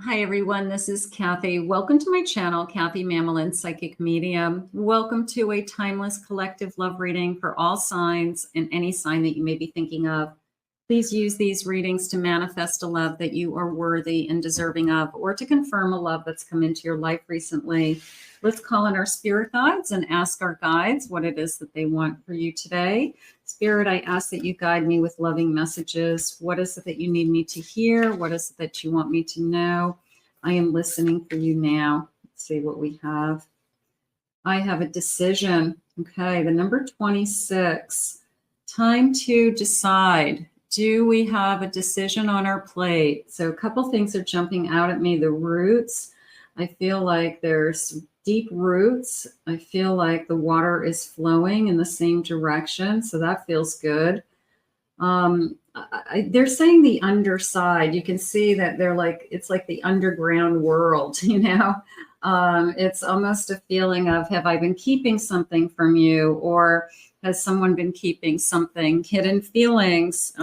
Hi everyone, this is Kathy. Welcome to my channel, Kathy Mamelin, Psychic Medium. Welcome to a timeless collective love reading for all signs and any sign that you may be thinking of. Please use these readings to manifest a love that you are worthy and deserving of, or to confirm a love that's come into your life recently. Let's call in our spirit guides and ask our guides what it is that they want for you today. Spirit, I ask that you guide me with loving messages. What is it that you need me to hear? What is it that you want me to know? I am listening for you now. Let's see what we have. I have a decision. Okay, the number 26. Time to decide. Do we have a decision on our plate? So a couple things are jumping out at me. The roots. I feel like there's deep roots. I feel like the water is flowing in the same direction. So that feels good. They're saying the underside. You can see that they're like, it's like the underground world, you know? It's almost a feeling of, have I been keeping something from you? Or has someone been keeping something, hidden feelings,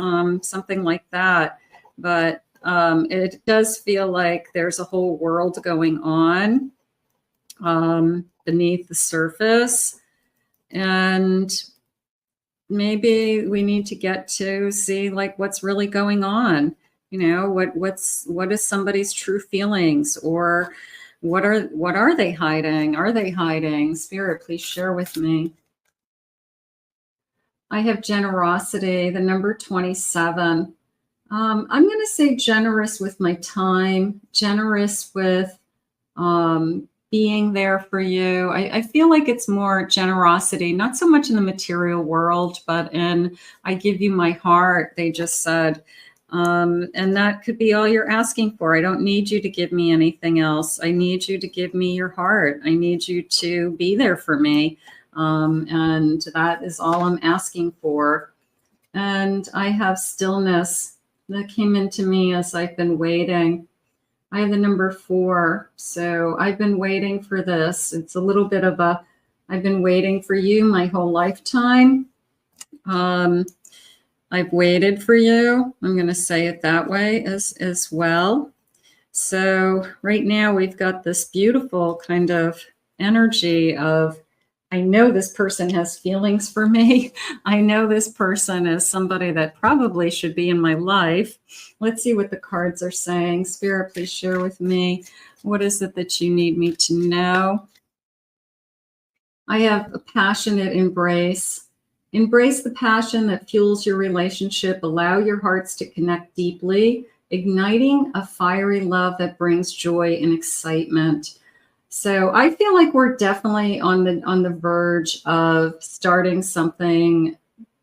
something like that. But it does feel like there's a whole world going on beneath the surface. And maybe we need to get to see like what's really going on. You know, what is somebody's true feelings, or what are they hiding? Are they hiding? Spirit, please share with me. I have generosity, the number 27. I'm going to say generous with my time, generous with being there for you. I feel like it's more generosity, not so much in the material world, but in I give you my heart, they just said. And that could be all you're asking for. I don't need you to give me anything else. I need you to give me your heart. I need you to be there for me. And that is all I'm asking for. And I have stillness that came into me as I've been waiting. I have the number 4. So I've been waiting for this. It's a little bit of a, I've been waiting for you my whole lifetime. I've waited for you. I'm going to say it that way as well. So right now we've got this beautiful kind of energy of, I know this person has feelings for me. I know this person is somebody that probably should be in my life. Let's see what the cards are saying. Spirit, please share with me. What is it that you need me to know? I have a passionate embrace. Embrace the passion that fuels your relationship. Allow your hearts to connect deeply, igniting a fiery love that brings joy and excitement. So I feel like we're definitely on the verge of starting something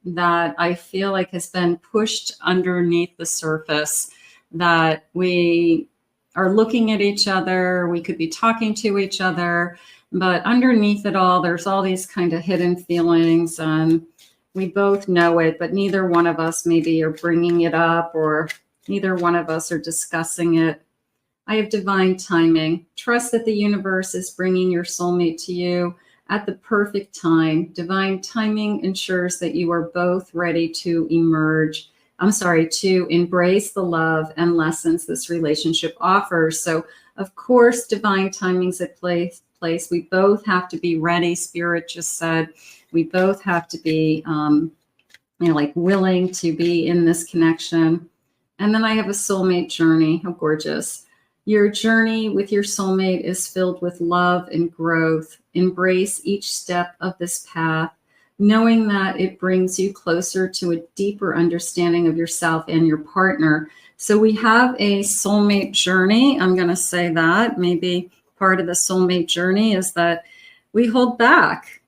that I feel like has been pushed underneath the surface, that we are looking at each other, we could be talking to each other, but underneath it all, there's all these kind of hidden feelings, and we both know it, but neither one of us maybe are bringing it up, or neither one of us are discussing it. I have divine timing. Trust that the universe is bringing your soulmate to you at the perfect time. Divine timing ensures that you are both ready to to embrace the love and lessons this relationship offers. So, of course, divine timing's at place. We both have to be ready. Spirit just said we both have to be, like willing to be in this connection. And then I have a soulmate journey. How gorgeous. Your journey with your soulmate is filled with love and growth. Embrace each step of this path, knowing that it brings you closer to a deeper understanding of yourself and your partner. So we have a soulmate journey. I'm going to say that maybe part of the soulmate journey is that we hold back,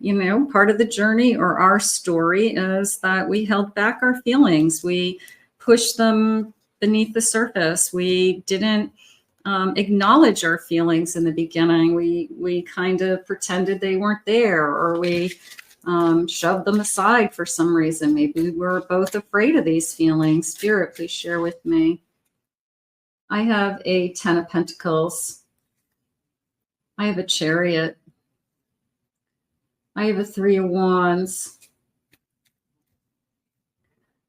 part of the journey or our story is that we held back our feelings. We pushed them beneath the surface. We didn't acknowledge our feelings in the beginning. We kind of pretended they weren't there, or we shoved them aside for some reason. Maybe we were both afraid of these feelings. Spirit, please share with me. I have a 10 of Pentacles. I have a Chariot. I have a 3 of Wands.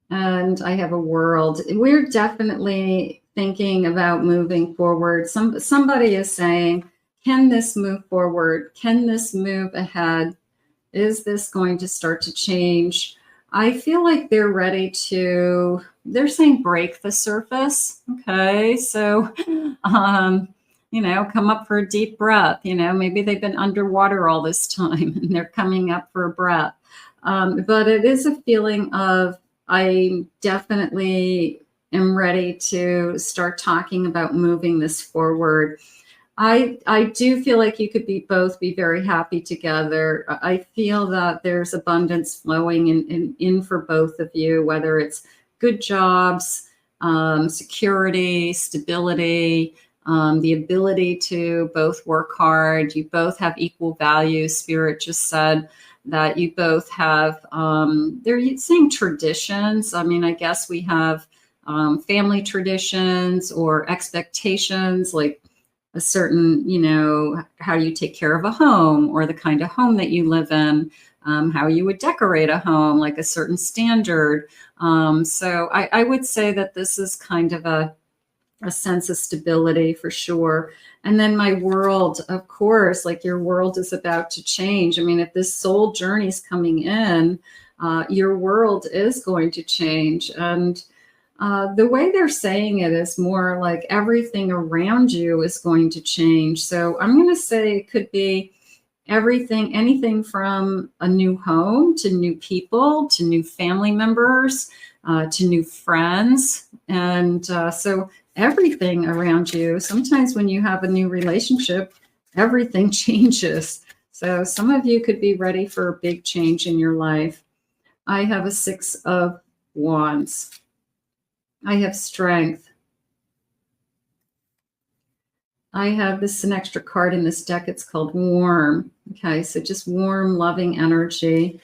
And I have a World. We're definitely thinking about moving forward. Somebody is saying, can this move forward? Can this move ahead? Is this going to start to change? I feel like they're ready to, they're saying break the surface. Okay, so, you know, come up for a deep breath. You know, maybe they've been underwater all this time and they're coming up for a breath. But it is a feeling of, I definitely am ready to start talking about moving this forward. I do feel like you could both be very happy together. I feel that there's abundance flowing in for both of you, whether it's good jobs, security, stability, the ability to both work hard. You both have equal value. Spirit just said that you both have, they're saying traditions. I mean, I guess we have family traditions or expectations, like a certain, you know, how you take care of a home or the kind of home that you live in, how you would decorate a home, like a certain standard. So I would say that this is kind of a sense of stability for sure. And then my world, of course, like your world is about to change. I mean, if this soul journey is coming in, your world is going to change. And the way they're saying it is more like everything around you is going to change. So I'm going to say it could be everything, anything from a new home to new people, to new family members, to new friends. And so everything around you, sometimes when you have a new relationship, everything changes. So some of you could be ready for a big change in your life. I have a 6 of Wands. I have strength. I have an extra card in this deck. It's called warm. Okay, so just warm, loving energy.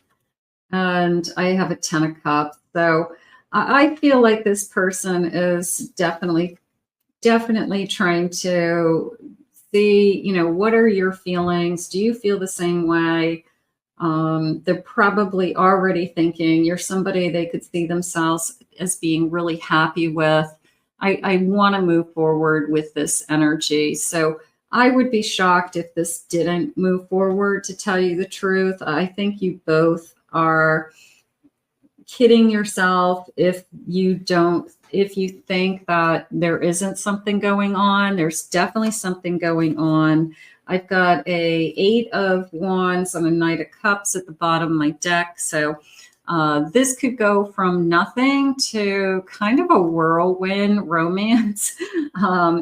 And I have a 10 of cups. So I feel like this person is definitely trying to see, you know, what are your feelings? Do you feel the same way? They're probably already thinking you're somebody they could see themselves as being really happy with. I want to move forward with this energy. So I would be shocked if this didn't move forward, to tell you the truth. I think you both are kidding yourself if you think that there isn't something going on. There's definitely something going on. I've got a 8 of Wands and a Knight of Cups at the bottom of my deck. So this could go from nothing to kind of a whirlwind romance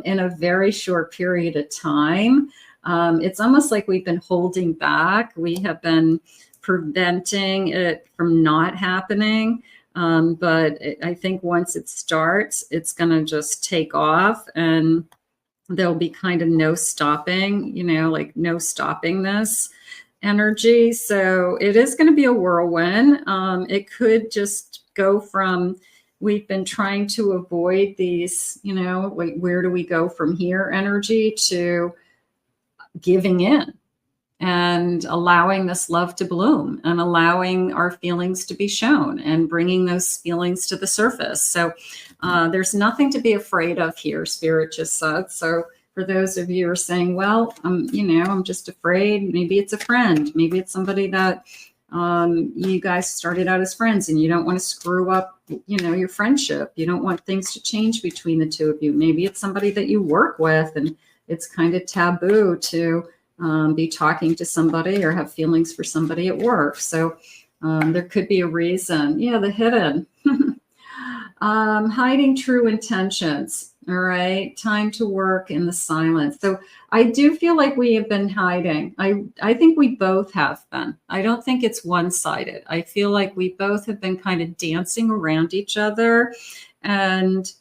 in a very short period of time. It's almost like we've been holding back. We have been preventing it from not happening. But I think once it starts, it's going to just take off, and there'll be kind of no stopping, you know, like no stopping this energy. So it is going to be a whirlwind. It could just go from, we've been trying to avoid these, you know, like where do we go from here energy, to giving in and allowing this love to bloom and allowing our feelings to be shown and bringing those feelings to the surface. So there's nothing to be afraid of here, Spirit just said. So for those of you who are saying, well, you know, I'm just afraid, maybe it's a friend, maybe it's somebody that you guys started out as friends and you don't want to screw up, you know, your friendship. You don't want things to change between the two of you. Maybe it's somebody that you work with and it's kind of taboo to be talking to somebody or have feelings for somebody at work. So there could be a reason. Yeah, the hidden. Hiding true intentions. All right. Time to work in the silence. So I do feel like we have been hiding. I think we both have been. I don't think it's one-sided. I feel like we both have been kind of dancing around each other. And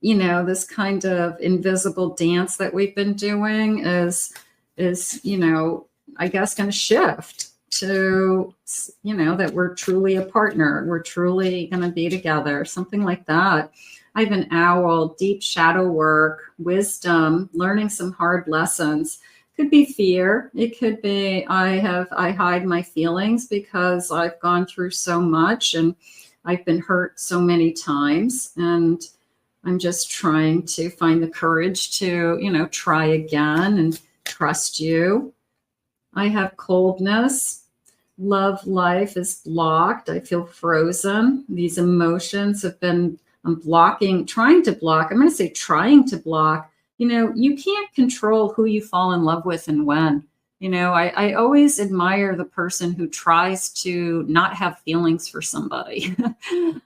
you know, this kind of invisible dance that we've been doing is, you know, I guess going to shift to, you know, that we're truly a partner. We're truly going to be together, something like that. I have an owl, deep shadow work, wisdom, learning some hard lessons. Could be fear. It could be I hide my feelings because I've gone through so much and I've been hurt so many times. And I'm just trying to find the courage to, you know, try again and trust you. I have coldness. Love life is blocked. I feel frozen. These emotions have been, I'm blocking, trying to block. I'm going to say trying to block. You know, you can't control who you fall in love with and when. You know, I always admire the person who tries to not have feelings for somebody.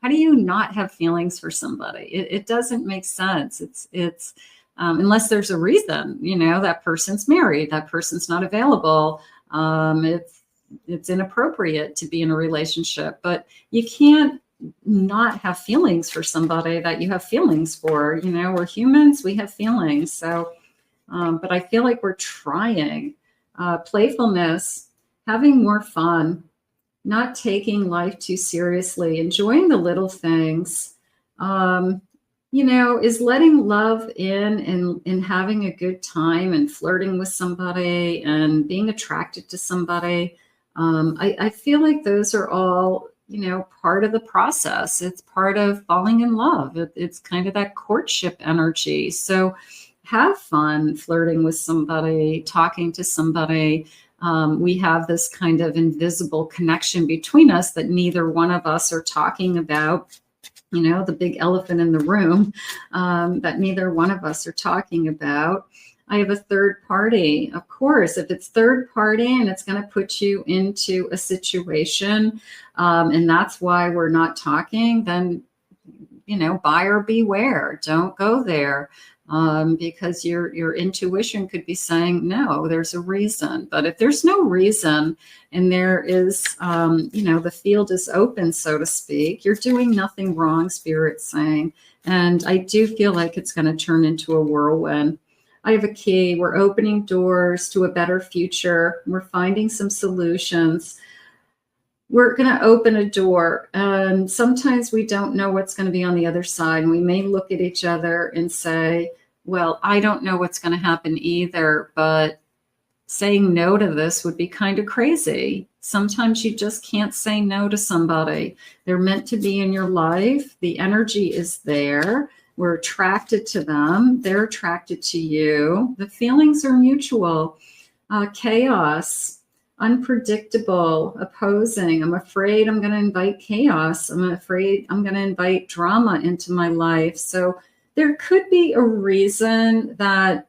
How do you not have feelings for somebody? It doesn't make sense. It's unless there's a reason, you know, that person's married, that person's not available. It's inappropriate to be in a relationship, but you can't not have feelings for somebody that you have feelings for. You know, we're humans, we have feelings. So, but I feel like we're trying. Playfulness, having more fun, not taking life too seriously, enjoying the little things, you know, is letting love in and having a good time and flirting with somebody and being attracted to somebody. I feel like those are all, you know, part of the process. It's part of falling in love. It's kind of that courtship energy. So have fun flirting with somebody, talking to somebody. We have this kind of invisible connection between us that neither one of us are talking about, you know, the big elephant in the room that neither one of us are talking about. I have a third party. Of course, if it's third party and it's going to put you into a situation, and that's why we're not talking, then, you know, buyer beware. Don't go there. Because your intuition could be saying, no, there's a reason. But if there's no reason and there is, you know, the field is open, so to speak, you're doing nothing wrong, Spirit's saying. And I do feel like it's going to turn into a whirlwind. I have a key. We're opening doors to a better future. We're finding some solutions. We're going to open a door, and sometimes we don't know what's going to be on the other side. And we may look at each other and say, well, I don't know what's going to happen either, but saying no to this would be kind of crazy. Sometimes you just can't say no to somebody. They're meant to be in your life. The energy is there. We're attracted to them. They're attracted to you. The feelings are mutual. Chaos, unpredictable, opposing. I'm afraid I'm going to invite chaos. I'm afraid I'm going to invite drama into my life. So there could be a reason that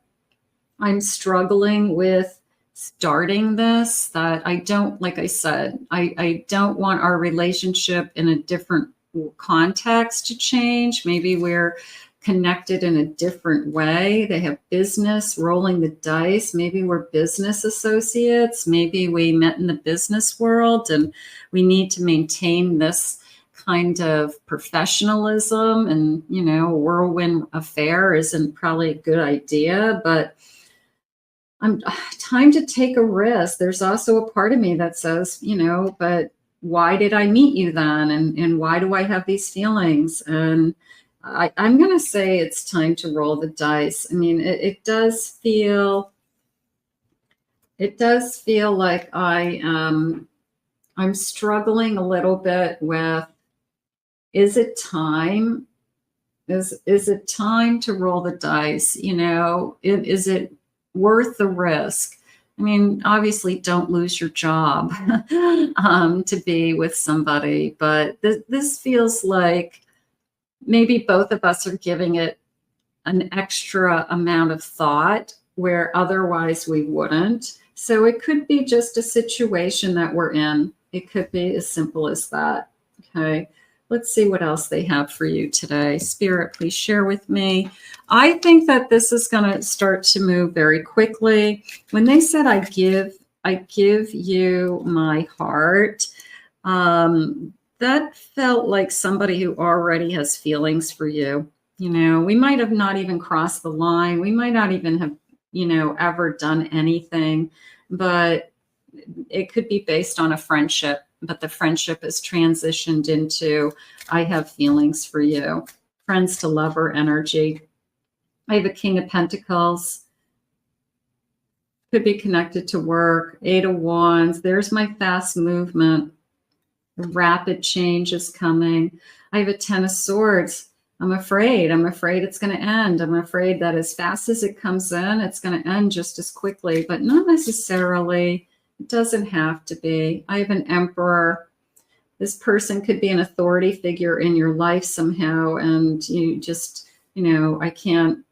I'm struggling with starting this, that I don't, like I said, I don't want our relationship in a different context to change. Maybe we're connected in a different way. They have business, rolling the dice. Maybe we're business associates. Maybe we met in the business world and we need to maintain this kind of professionalism, and, you know, a whirlwind affair isn't probably a good idea, but I'm time to take a risk. There's also a part of me that says, you know, but why did I meet you then? And why do I have these feelings? And I'm going to say it's time to roll the dice. I mean, it does feel like I'm struggling a little bit with, is it time? Is it time to roll the dice? You know, is it worth the risk? I mean, obviously don't lose your job to be with somebody, but this feels like maybe both of us are giving it an extra amount of thought where otherwise we wouldn't. So it could be just a situation that we're in. It could be as simple as that. Okay. Let's see what else they have for you today. Spirit, please share with me. I think that this is going to start to move very quickly. When they said, I give you my heart, that felt like somebody who already has feelings for you. You know, we might have not even crossed the line. We might not even have, you know, ever done anything, but it could be based on a friendship. But the friendship is transitioned into, I have feelings for you. Friends to lover energy. I have a King of Pentacles. Could be connected to work. 8 of Wands. There's my fast movement. Rapid change is coming. I have a 10 of Swords. I'm afraid. I'm afraid it's going to end. I'm afraid that as fast as it comes in, it's going to end just as quickly, but not necessarily. It doesn't have to be. I have an Emperor. This person could be an authority figure in your life somehow, and you just, I can't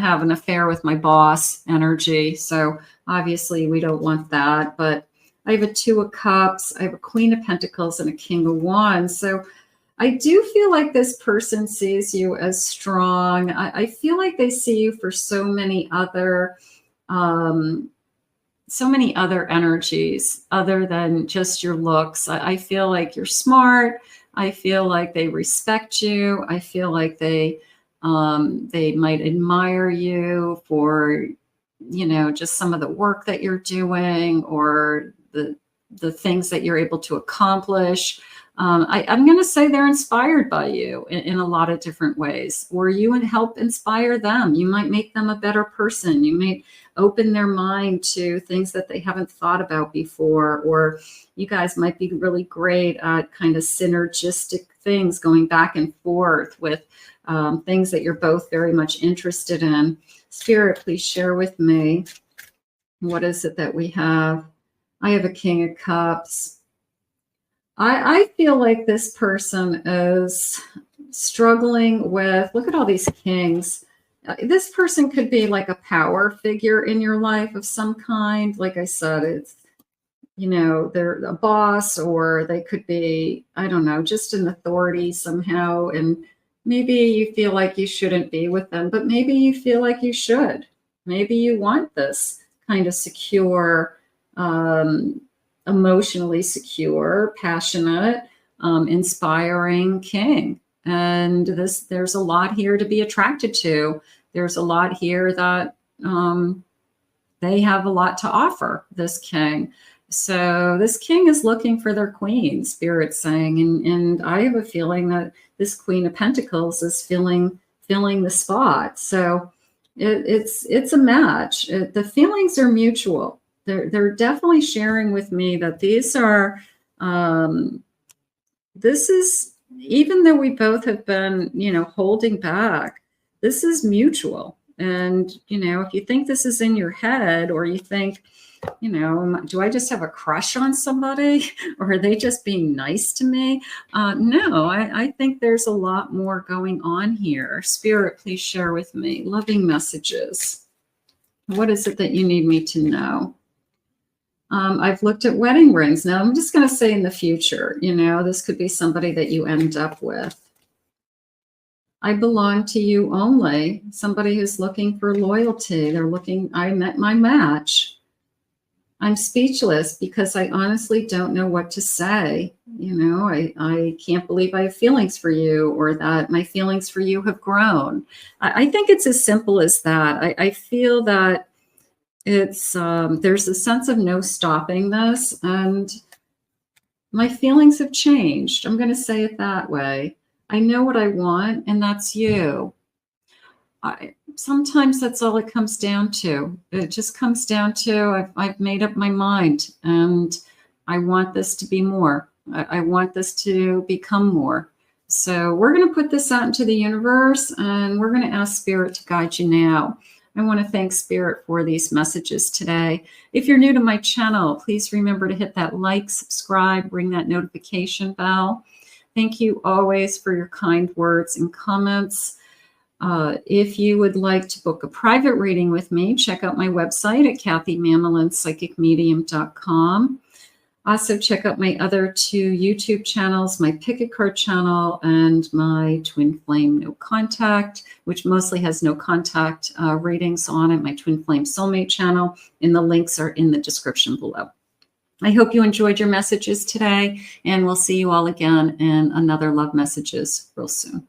have an affair with my boss energy. So obviously we don't want that. But I have a Two of Cups, I have a Queen of Pentacles, and a King of Wands. So I do feel like this person sees you as strong. I feel like they see you for so many other energies other than just your looks. I feel like you're smart. I feel like they respect you. I feel like they might admire you for, just some of the work that you're doing or the things that you're able to accomplish. I'm going to say they're inspired by you in a lot of different ways, or you would help inspire them. You might make them a better person. You may open their mind to things that they haven't thought about before, or you guys might be really great at kind of synergistic things, going back and forth with things that you're both very much interested in. Spirit, please share with me. What is it that we have? I have a King of Cups. I feel like this person is struggling with, look at all these kings. This person could be like a power figure in your life of some kind. Like I said, it's, they're a boss, or they could be, I don't know, just an authority somehow. And maybe you feel like you shouldn't be with them, but maybe you feel like you should. Maybe you want this kind of secure, emotionally secure, passionate, inspiring king. And there's a lot here to be attracted to. There's a lot here that they have a lot to offer, this king. So this king is looking for their queen, Spirit's saying. And I have a feeling that this Queen of Pentacles is filling the spot. So it's a match. The feelings are mutual. They're definitely sharing with me that these are, this is, even though we both have been, holding back, this is mutual. And, if you think this is in your head, or you think, do I just have a crush on somebody, or are they just being nice to me? No, I think there's a lot more going on here. Spirit, please share with me. Loving messages. What is it that you need me to know? I've looked at wedding rings. Now, I'm just going to say in the future, this could be somebody that you end up with. I belong to you only. Somebody who's looking for loyalty. I met my match. I'm speechless because I honestly don't know what to say. I can't believe I have feelings for you, or that my feelings for you have grown. I think it's as simple as that. I feel that it's there's a sense of no stopping this, and my feelings have changed. I'm going to say it that way. I know what I want, and that's you. Sometimes that's all it comes down to. It just comes down to I've made up my mind, and I want this to be more. I want this to become more. So we're going to put this out into the universe, and we're going to ask Spirit to guide you now. I want to thank Spirit for these messages today. If you're new to my channel, please remember to hit that like, subscribe, ring that notification bell. Thank you always for your kind words and comments. If you would like to book a private reading with me, check out my website at kathymamolinspsychicmedium.com. Also, check out my other 2 YouTube channels, my Pick a Card channel and my Twin Flame No Contact, which mostly has no contact readings on it, my Twin Flame Soulmate channel, and the links are in the description below. I hope you enjoyed your messages today, and we'll see you all again in another Love Messages real soon.